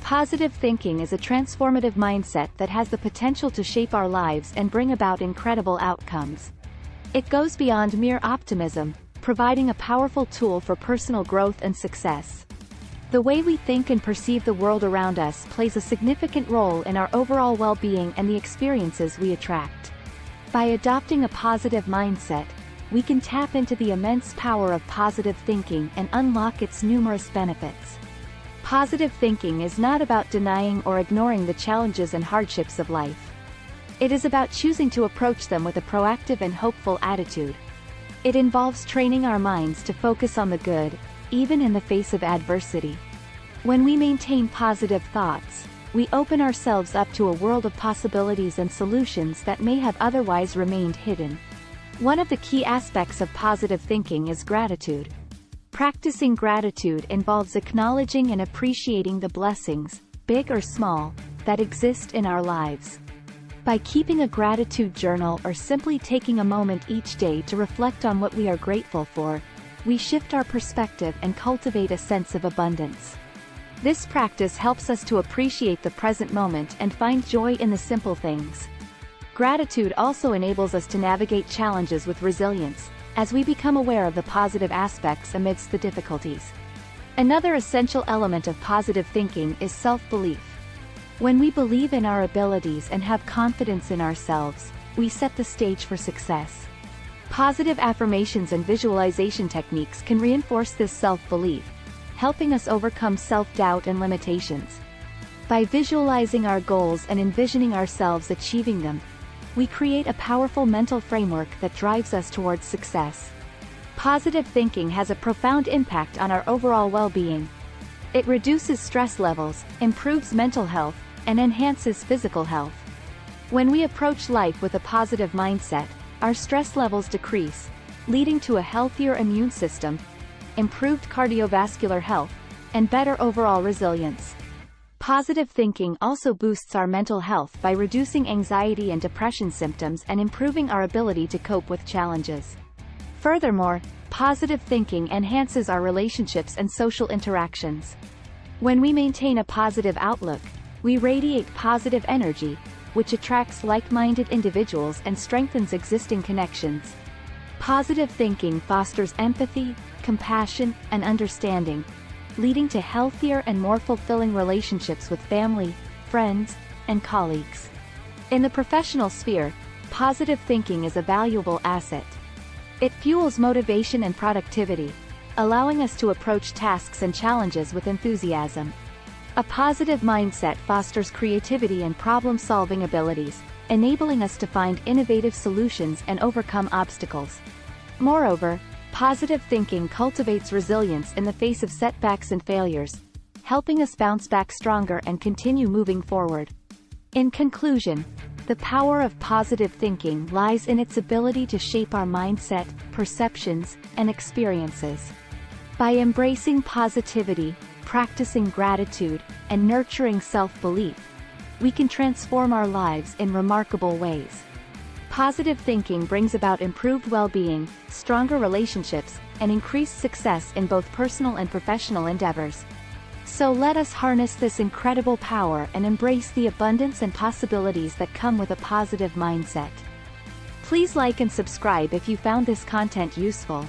Positive thinking is a transformative mindset that has the potential to shape our lives and bring about incredible outcomes. It goes beyond mere optimism, providing a powerful tool for personal growth and success. The way we think and perceive the world around us plays a significant role in our overall well-being and the experiences we attract. By adopting a positive mindset, we can tap into the immense power of positive thinking and unlock its numerous benefits. Positive thinking is not about denying or ignoring the challenges and hardships of life. It is about choosing to approach them with a proactive and hopeful attitude. It involves training our minds to focus on the good, even in the face of adversity. When we maintain positive thoughts, we open ourselves up to a world of possibilities and solutions that may have otherwise remained hidden. One of the key aspects of positive thinking is gratitude. Practicing gratitude involves acknowledging and appreciating the blessings, big or small, that exist in our lives. By keeping a gratitude journal or simply taking a moment each day to reflect on what we are grateful for, we shift our perspective and cultivate a sense of abundance. This practice helps us to appreciate the present moment and find joy in the simple things. Gratitude also enables us to navigate challenges with resilience, as we become aware of the positive aspects amidst the difficulties. Another essential element of positive thinking is self-belief. When we believe in our abilities and have confidence in ourselves, we set the stage for success. Positive affirmations and visualization techniques can reinforce this self-belief, helping us overcome self-doubt and limitations. By visualizing our goals and envisioning ourselves achieving them, we create a powerful mental framework that drives us towards success. Positive thinking has a profound impact on our overall well-being. It reduces stress levels, improves mental health, and enhances physical health. When we approach life with a positive mindset, our stress levels decrease, leading to a healthier immune system, improved cardiovascular health, and better overall resilience. Positive thinking also boosts our mental health by reducing anxiety and depression symptoms and improving our ability to cope with challenges. Furthermore, positive thinking enhances our relationships and social interactions. When we maintain a positive outlook, we radiate positive energy, which attracts like-minded individuals and strengthens existing connections. Positive thinking fosters empathy, compassion, and understanding, leading to healthier and more fulfilling relationships with family, friends, and colleagues. In the professional sphere, positive thinking is a valuable asset. It fuels motivation and productivity, allowing us to approach tasks and challenges with enthusiasm. A positive mindset fosters creativity and problem-solving abilities, enabling us to find innovative solutions and overcome obstacles. Moreover, positive thinking cultivates resilience in the face of setbacks and failures, helping us bounce back stronger and continue moving forward. In conclusion, the power of positive thinking lies in its ability to shape our mindset, perceptions, and experiences. By embracing positivity, practicing gratitude, and nurturing self-belief, we can transform our lives in remarkable ways. Positive thinking brings about improved well-being, stronger relationships, and increased success in both personal and professional endeavors. So let us harness this incredible power and embrace the abundance and possibilities that come with a positive mindset. Please like and subscribe if you found this content useful.